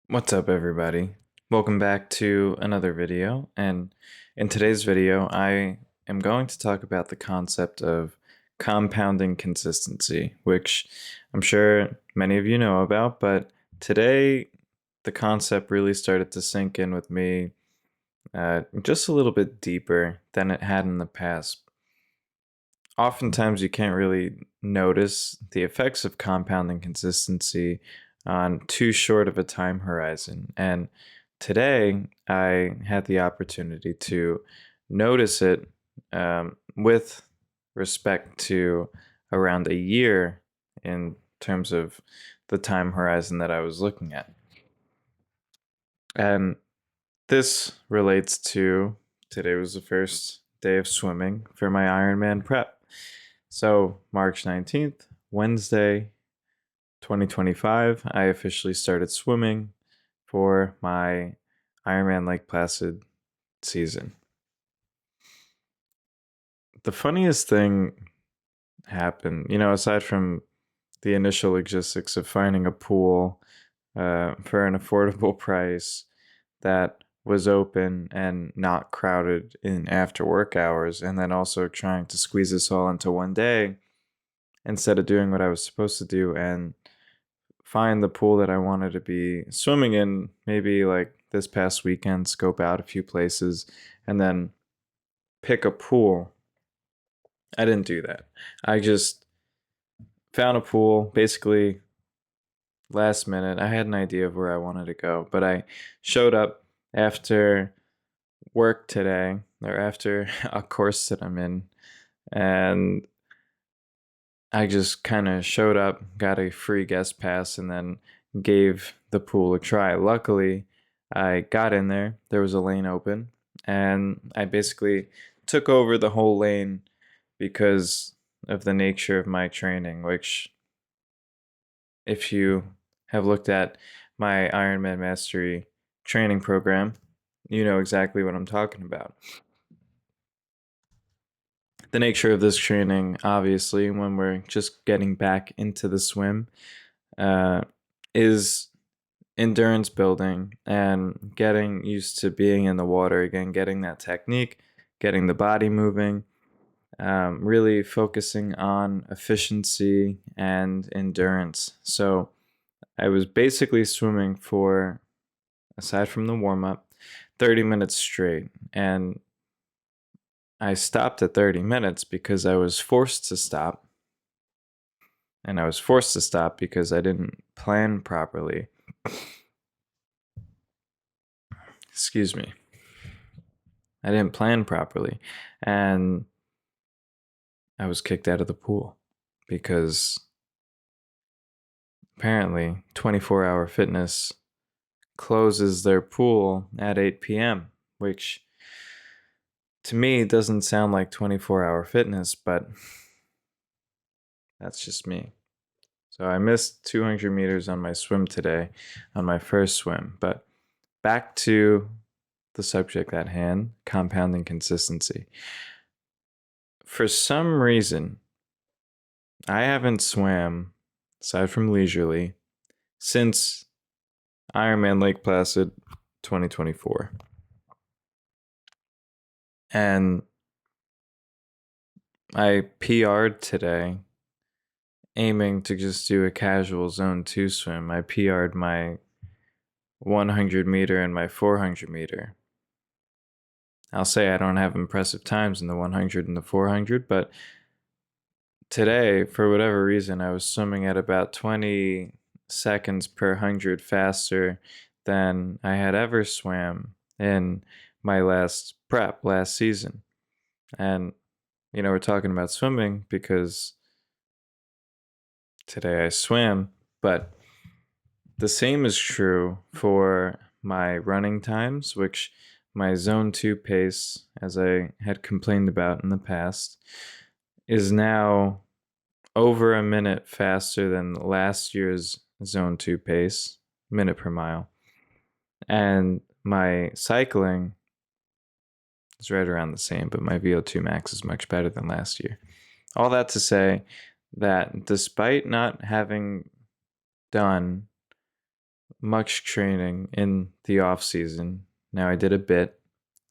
What's up, everybody? Welcome back to another video. And in today's video, I am going to talk about the concept of compounding consistency, which I'm sure many of you know about, but today the concept really started to sink in with me just a little bit deeper than it had in the past. Oftentimes, you can't really notice the effects of compounding consistency on too short of a time horizon. And today, I had the opportunity to notice it with respect to around a year in terms of the time horizon that I was looking at. And this relates to today was the first day of swimming for my Ironman prep. So, March 19th, Wednesday, 2025, I officially started swimming for my Ironman Lake Placid season. The funniest thing happened, aside from the initial logistics of finding a pool for an affordable price that was open and not crowded in after work hours, and then also trying to squeeze this all into one day instead of doing what I was supposed to do and find the pool that I wanted to be swimming in, maybe like this past weekend, scope out a few places, and then pick a pool. I didn't do that. I just found a pool basically last minute. I had an idea of where I wanted to go, but I showed up after work today or after a course that I'm in, and I just kind of showed up, got a free guest pass, and then gave the pool a try. Luckily, I got in there, there was a lane open, and I basically took over the whole lane because of the nature of my training, which, if you have looked at my Ironman Mastery training program, you know exactly what I'm talking about. The nature of this training, obviously, when we're just getting back into the swim, uh, is endurance building and getting used to being in the water again, getting that technique, getting the body moving, really focusing on efficiency and endurance. So I was basically swimming for, aside from the warm up, 30 minutes straight. And I stopped at 30 minutes because I was forced to stop. And I was forced to stop because I didn't plan properly. Excuse me. I didn't plan properly. And I was kicked out of the pool because apparently 24-Hour Fitness closes their pool at 8 p.m., which to me doesn't sound like 24-Hour Fitness, but that's just me. So I missed 200 meters on my swim today, on my first swim. But back to the subject at hand, compounding consistency. For some reason, I haven't swam, aside from leisurely, since Ironman Lake Placid 2024. And I PR'd today, aiming to just do a casual zone 2 swim. I PR'd my 100 meter and my 400 meter. I'll say I don't have impressive times in the 100 and the 400, but today, for whatever reason, I was swimming at about 20 seconds per 100 faster than I had ever swam in my last prep last season. And, we're talking about swimming because today I swam, but the same is true for my running times, which my zone 2 pace, as I had complained about in the past, is now over a minute faster than last year's zone 2 pace, minute per mile. And my cycling is right around the same, but my VO2 max is much better than last year. All that to say that despite not having done much training in the off season. Now I did a bit.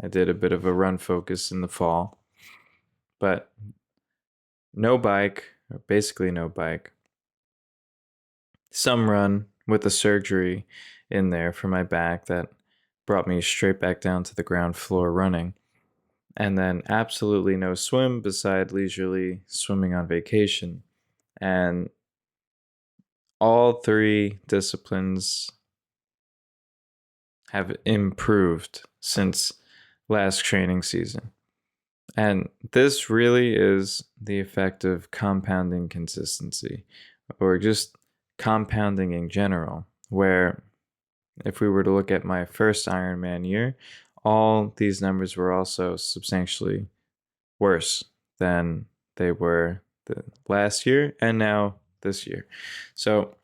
I did a bit of a run focus in the fall, but no bike, or basically no bike. Some run with a surgery in there for my back that brought me straight back down to the ground floor running. And then absolutely no swim beside leisurely swimming on vacation. And all three disciplines have improved since last training season. And this really is the effect of compounding consistency, or just compounding in general, where if we were to look at my first Ironman year, all these numbers were also substantially worse than they were the last year and now this year. So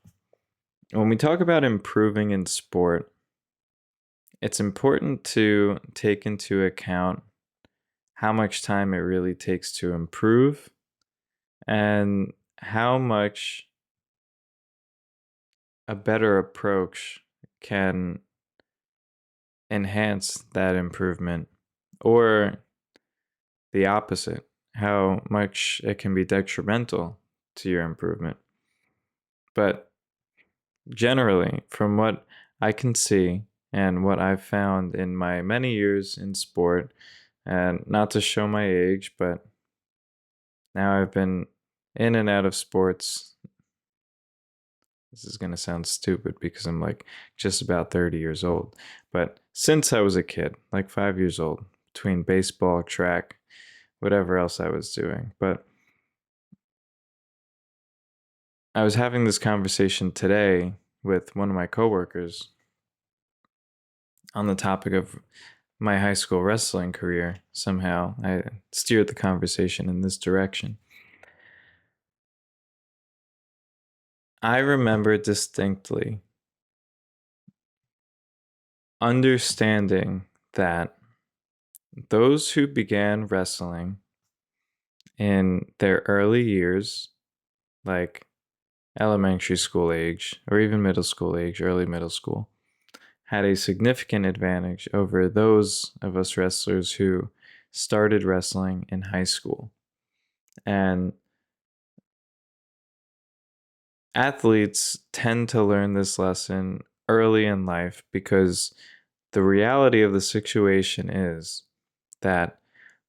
when we talk about improving in sport, it's important to take into account how much time it really takes to improve and how much a better approach can enhance that improvement, or the opposite, how much it can be detrimental to your improvement. But generally, from what I can see and what I've found in my many years in sport, and not to show my age, but now I've been in and out of sports. This is going to sound stupid because I'm like just about 30 years old. But since I was a kid, like 5 years old, between baseball, track, whatever else I was doing. But I was having this conversation today with one of my coworkers on the topic of my high school wrestling career. Somehow I steered the conversation in this direction. I remember distinctly understanding that those who began wrestling in their early years, like elementary school age or even middle school age, early middle school, had a significant advantage over those of us wrestlers who started wrestling in high school. And athletes tend to learn this lesson early in life because the reality of the situation is that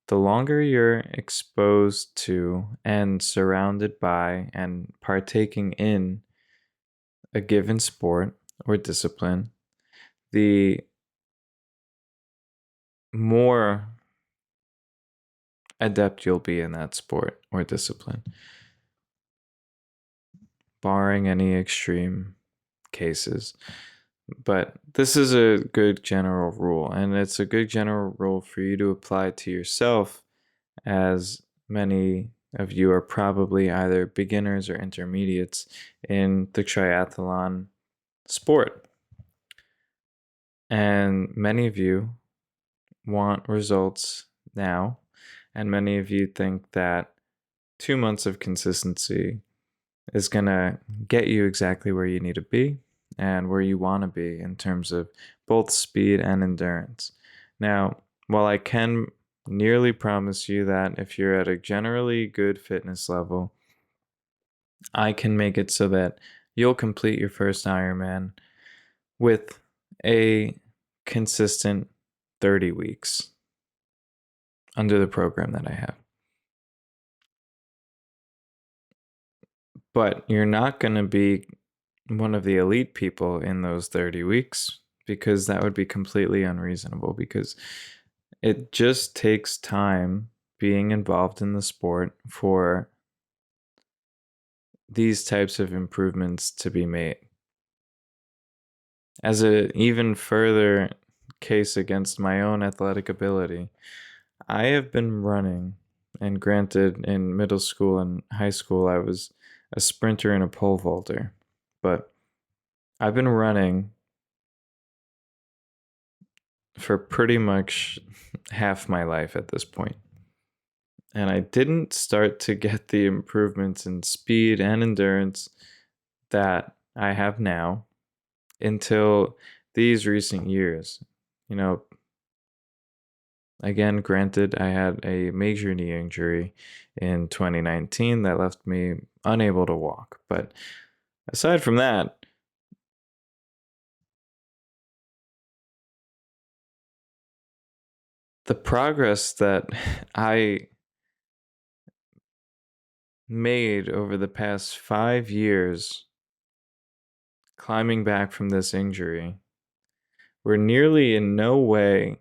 the longer you're exposed to and surrounded by and partaking in a given sport or discipline, the more adept you'll be in that sport or discipline, barring any extreme cases. But this is a good general rule, and it's a good general rule for you to apply to yourself, as many of you are probably either beginners or intermediates in the triathlon sport. And many of you want results now, and many of you think that 2 months of consistency is going to get you exactly where you need to be and where you want to be in terms of both speed and endurance. Now, while I can nearly promise you that if you're at a generally good fitness level, I can make it so that you'll complete your first Ironman with a consistent 30 weeks under the program that I have. But you're not going to be one of the elite people in those 30 weeks because that would be completely unreasonable, because it just takes time being involved in the sport for these types of improvements to be made. As an even further case against my own athletic ability, I have been running, and granted, in middle school and high school, I was a sprinter and a pole vaulter, but I've been running for pretty much half my life at this point. And I didn't start to get the improvements in speed and endurance that I have now until these recent years. You know, again, granted, I had a major knee injury in 2019 that left me unable to walk. But aside from that, the progress that I made over the past 5 years climbing back from this injury were nearly in no way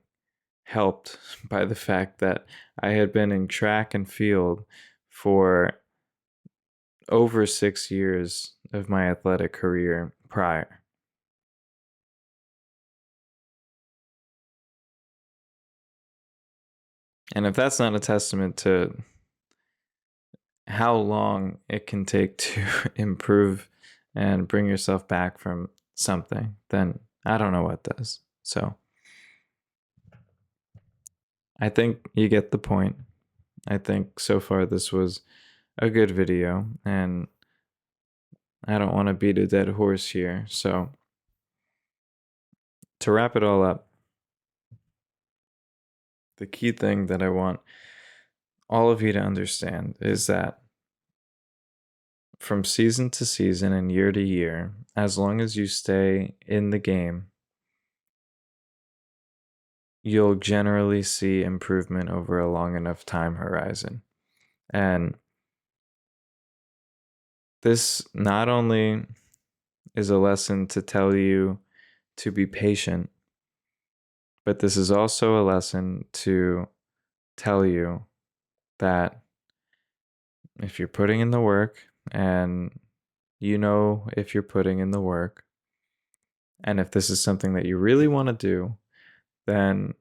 helped by the fact that I had been in track and field for over 6 years of my athletic career prior. And if that's not a testament to how long it can take to improve and bring yourself back from something, then I don't know what does. So I think you get the point. I think so far this was a good video, and I don't want to beat a dead horse here. So to wrap it all up, the key thing that I want all of you to understand is that from season to season and year to year, as long as you stay in the game, you'll generally see improvement over a long enough time horizon. And this not only is a lesson to tell you to be patient, but this is also a lesson to tell you that if you're putting in the work, and you know if you're putting in the work, and if this is something that you really want to do, then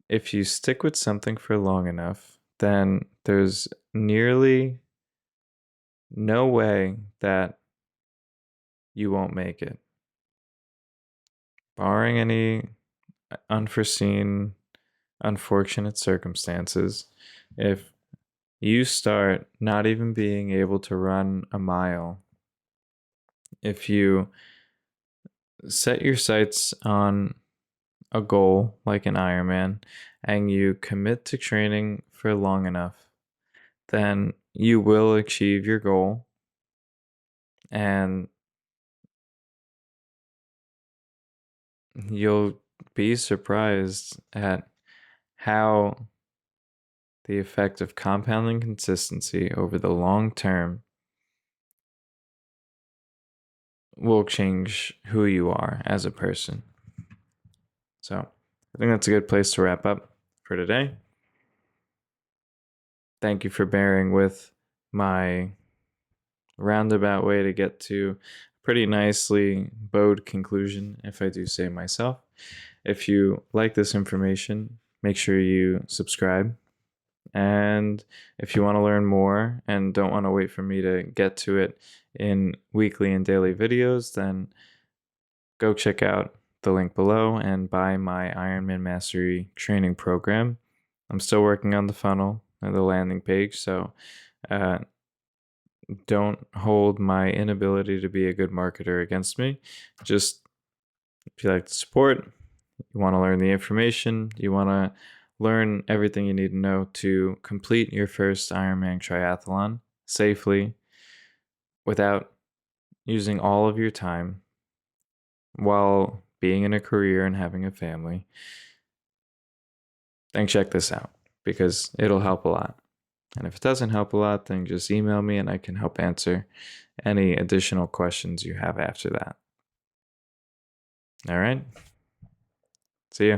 if you stick with something for long enough, then there's nearly no way that you won't make it. Barring any unforeseen, unfortunate circumstances, if you start not even being able to run a mile, if you set your sights on a goal like an Ironman and you commit to training for long enough, then you will achieve your goal. And you'll be surprised at how the effect of compounding consistency over the long term will change who you are as a person. So I think that's a good place to wrap up for today. Thank you for bearing with my roundabout way to get to a pretty nicely bowed conclusion, if I do say myself. If you like this information, make sure you subscribe. And if you want to learn more and don't want to wait for me to get to it in weekly and daily videos, then go check out the link below and buy my Ironman Mastery training program. I'm still working on the funnel and the landing page, so don't hold my inability to be a good marketer against me. Just if you like the support, you want to learn the information, you want to learn everything you need to know to complete your first Ironman triathlon safely without using all of your time while being in a career and having a family, then check this out because it'll help a lot. And if it doesn't help a lot, then just email me and I can help answer any additional questions you have after that. All right. See ya.